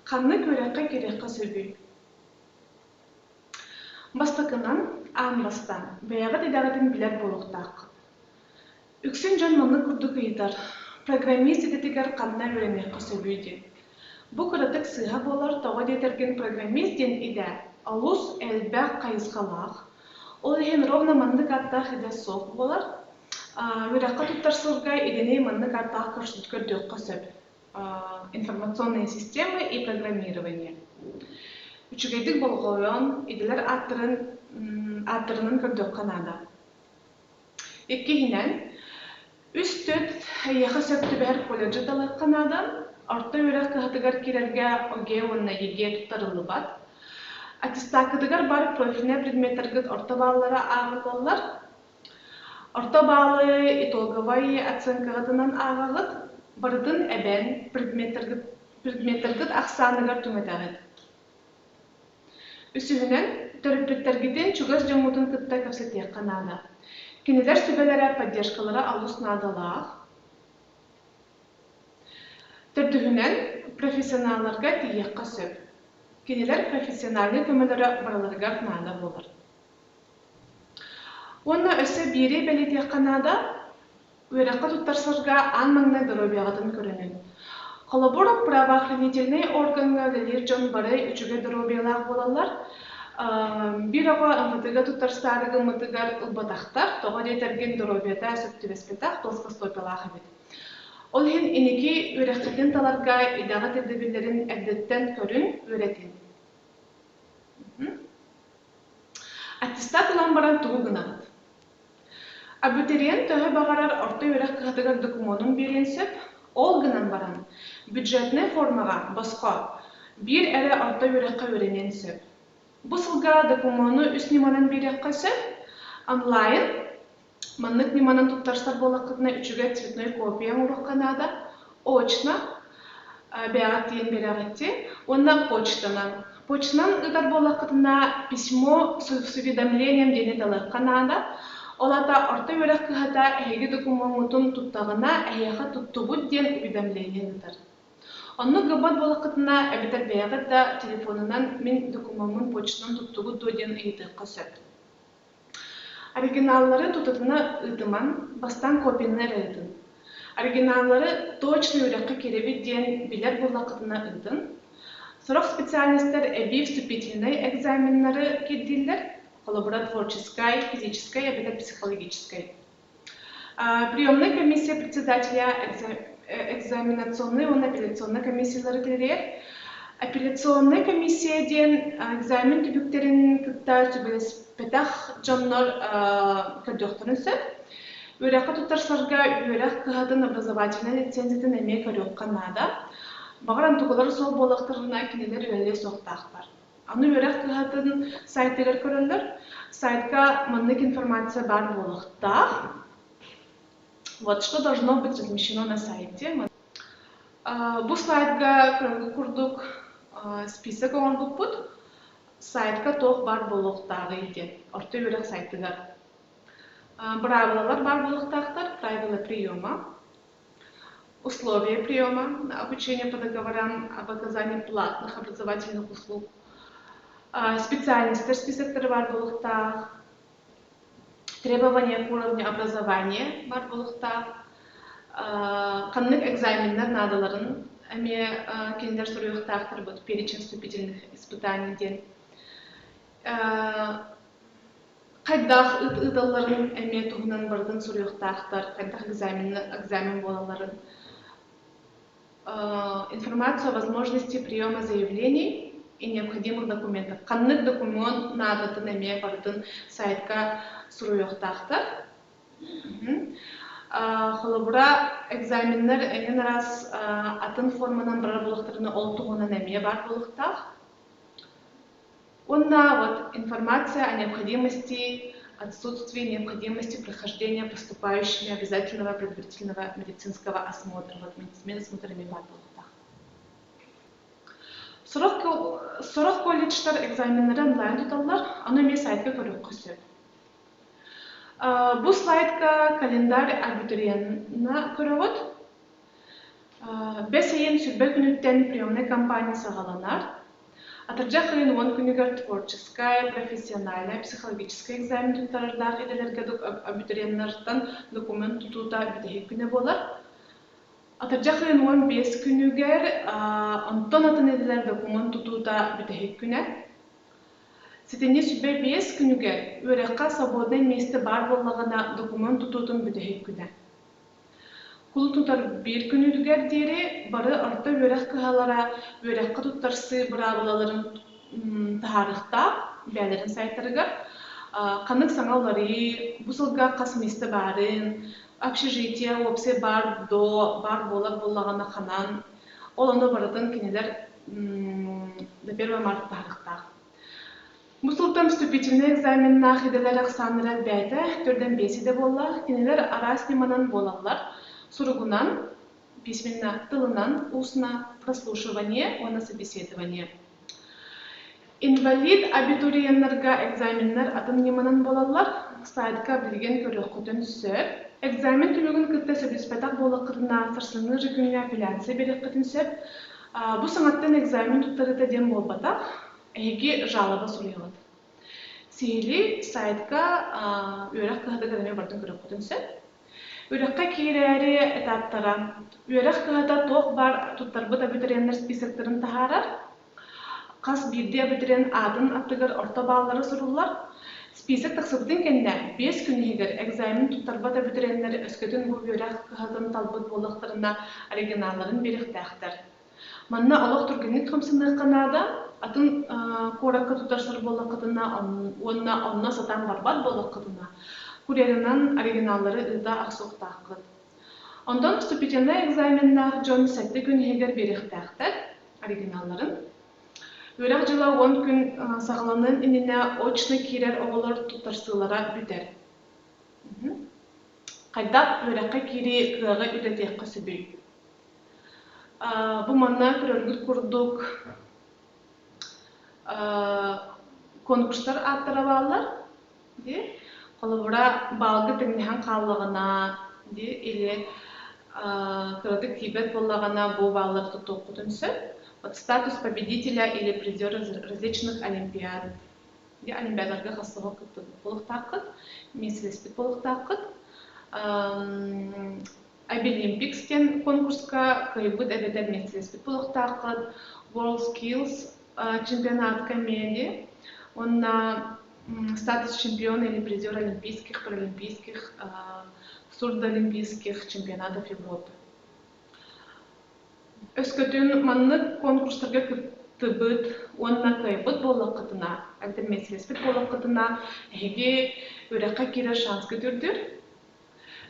Қанны көрәққа керекқа сөбүй. Бастықынан, аң бастан, бәяғы дедағатын білер болуқтақ. Үксен жон мұны күрді күйітар. Программист едетігер қанна өренеққа сөбүйді. Бұ күрдік сыға болар тоғы детерген программист ден иде. Алус әлбәқ қайызғалақ. Ол еген ровна мандық аттақ иде соқ болар. Өрәққа тұттарсылға едене мандық аттақ көрдіққа сөп. Информационные системы и программирование. Үчігейдік болғойон, иделер аттырының көрдіқ қанада. Еккейінен, үстіт яқы сөпті бәр колледжі далық қанадан, орта өрәқ қығытығар керерге оге онына еге тұттарылы бат. Аттестакыдығар бар профиліне предметтергі орта балылары ағылалар. Орта балы итолговай оценкағытынан ағағыд, бардын әбән предметтергі ақсанығар түмедағыд. Үсігінен, төріппеттергіден чугас жамудын күтті көпсетек қанады. Кенелер сөбелері поддержкалары алус надалақ. Төрдігінен, профессионалларға тиек қасып. Кенелер профессиональны көмелері бараларғар нада болыр. Онна өсі бире бәлетек қанада, өрәққа тұттарсырға анмаңна дұробияғатын көрінін. Қолаборық правоохранительный органға дәлер жон бары үчіге дұробиялақ болалар. Bir оға ұмытыға тұттарсарығы мұтығар ұлбатақтар, тоға дейтерген дұробията сөптібеспетақ, толсқа стойпалағы бет. Ол хен енеке өрәққетін таларға идағы тәдібілерін әдеттен көрін өретін. Аттестат ұлан баран тұғы ғынағыд. Абитуриент төхі бағарар орта өрәқ қығатығар документын берен сөп, ол ғынан баран бюджетіне формаға басқа бір әрі орта өрәққа өренен сөп. Бұл сылға документы үс неманан берек сөп, онлайн маннык неманан тұттарсар болақытына үчіге цветной копия ұрық қанада, очна бәғат дейін берағытте, онна почтанан. Почтанан ұдар болақытына письмо с уведомлением дене талақ қанада, олата орта өрәқ қығата әйгі документын тұттағына әйеға тұттығыд ден уведомление ұдар. Онны ғыбат болақытына әбітер бәғыт да телефонынан мен документын почтанан тұттығыд доден ұйдыққа сөп. Оригиналлары тұтытына ұйдыман, бастан копиянар ұйдын. Оригиналлары точно өрәққа керебет ден білер болақытына ұйдын. Сұрық специалистер әбей вступительный экзаменлары кедділер, коллаборатворческой, физической, әбетер психологической. Приемная комиссия председателя экзаменационной, он апелляционной комиссиялары келер. Апелляционная комиссия ден экзамен түбіктерін күтті сөбелес петах жоннор көрдіқтірін сөп. Өрәққа тұттарсарға өрәқ қығадын образовательный лицензиятын әме көрек қанада. Бағаран тұғылар сол болықтырына кенелер өрәлі соқтақ бар. Аны өрәқ қығадын сайтығыр көрілдір. Сайтқа маннык информация бар болықтақ. Вот что должно быть размещено на сайте. Бұл слайдға күрдік список оған бұппыд. Сайтқа тоқ бар болықтағы еде. Орта өрәқ сайтығар. Правилалар бар болықтақтар. Правила приема. Условия приема на обучение по договорам об оказании платных образовательных услуг. Специальностер списоктары бар болықтақ. Требования к уровню образования бар болықтақ. Қанлық экзаменлер надаларын әме кендер сұруықтақтыр бұд перечень вступительных испытаний ден. Қайдақ ұдаларын әме тұғынан бардың сұруықтақтыр, қайдақ экзамен болаларын. Информацию о возможности приема заявлений и необходимых документов. Қанлық документ надатын әме бардың сайтқа сұруықтақтыр. Холобура экзаменлер әнен раз атын форманан бар болықтарыны ол тұғынан әме бар болықтақ. Онна информация о необходимости, отсутствии необходимости прохождения поступающими обязательного предварительного медицинского осмотра. Медосмотрами бар болықтақ. Сұрық колледжтар экзаменлері онлайн тұталар, аны ме сайтқа көріп қосып. Бұл слайдқа календарь абитуриентна көрігіт. Бес айын сүрбе күнүттен приемный кампания сағаланар. Атыржа қылын 10 күнігер творческая, профессиональная, психологическая экзамен тұттарырдағы еделерге абитуриенттен документ тұтуыда бітехек күні болар. Атыржа қылын 15 күнігер онтон атын еделер документ тұтуыда бітехек күні. Сетене сүрбе 5 күнігер өрекқа свободный месте бар болағына документ тұтуытын бітехек күні. Кулу тутар bir күнүдүгер дери бары арта өрек кыһалара өрекка туттарсы бырабылаларын тахарыхта бәлерин сайттарыгар канык саңалары бусылга касмисты барын общежитие опсе бар болар боллагана ханан олондо баратын кинелер до 1 марта тахарыхта. Бусылтан вступительный экзаменна хиделер аксанырат бәйті төрден 5 де болла кинелер арасниманан болалар. Суругунан, письменно, тылынан, устно, прослушивание, на собеседование. Инвалид абитуриеннерга экзаменнер атын неманан болалар, сайтка билген көрөк көтөн сөп. Экзамен түлігін кытта сөбіспетақ болықытына сырсыны жүгінне апелляция берек қытын сөп. Бұ саңаттан экзамен тұттарыта дем болбатақ, әйге жалаба сұлыйғыд. Сейлі сайтка өрек қағыды кәдеме бардың көрөк көтөн сөп. Үрекка кейрәри этаптара. Үрек кыһата тоқ бар туттарбыт абитуриеннер списокторын тахарар. Қас бирде абитуриен атын аттыгар орта баллары сурулар. Список тақсыбытын кенне 5 күнігер экзамен туттарбыт абитуриеннер өскөтін бұл үрек кыһатын талбыт болықтарына оригиналларын беріктәқтір. Манна олық түргенік қымсындық қанада атын коракка туттарсыр болықытына онна сатан барбат болықытына. Курьерынан оригиналлары ыда ақсуқтаққыд. Ондан вступительный экзаменнақ жон 7 күн егер беріктәқтір оригиналларын. Өрек жыла 10 күн сағыланын иніне очны керер оғылар тұттарсылара бүтер. Қайдақ өрекқа кері кыға үдетеққа сөбей. Бұл манна көрілгіт күрдік конкурстар аттыра балар. Олабыра балғы тігінен қалығына, или кырдык тибет болағына бұл балылар тұту оқытынсы. Статус победителя или призера различных олимпиад. Олимпиадарға қасығы болып таққыд, меселеспет болып таққыд. Обилимпикстен конкурска кайбыт әбедер меселеспет болып таққыд. World Skills чемпионат комедии. Онна статус чемпиона или призера олимпийских, паралимпийских, сурдоолимпийских чемпионатов Европы. Өскөтін манны конкурстарға кыттыбыт, онна кайбыт болақытына, әлдер меселеспет болақытына, әйге өрекқа керер шанс көтірдір.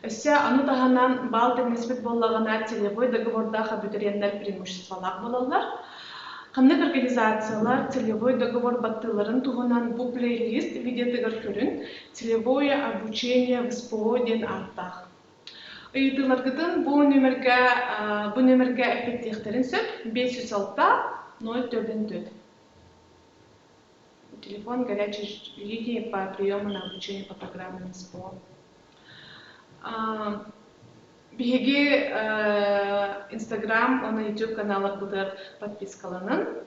Өссе аны тағанан бал тегнеспет болағына целевой договордақ абитуриенттер преимуществолақ болалар. Қанық организациялар целевой договор баттыларын туғынан бұл плейлист видеотығыр көрін целевое обучение в СПО ден аттақ. Үйітіларғыдың бұл нөмірге әпеттектерін сөп 506-04-4. Телефон горячей линии по приему на обучение по программе СПО. Биһиги Instagram, оны YouTube каналар бұдар подпискаланын.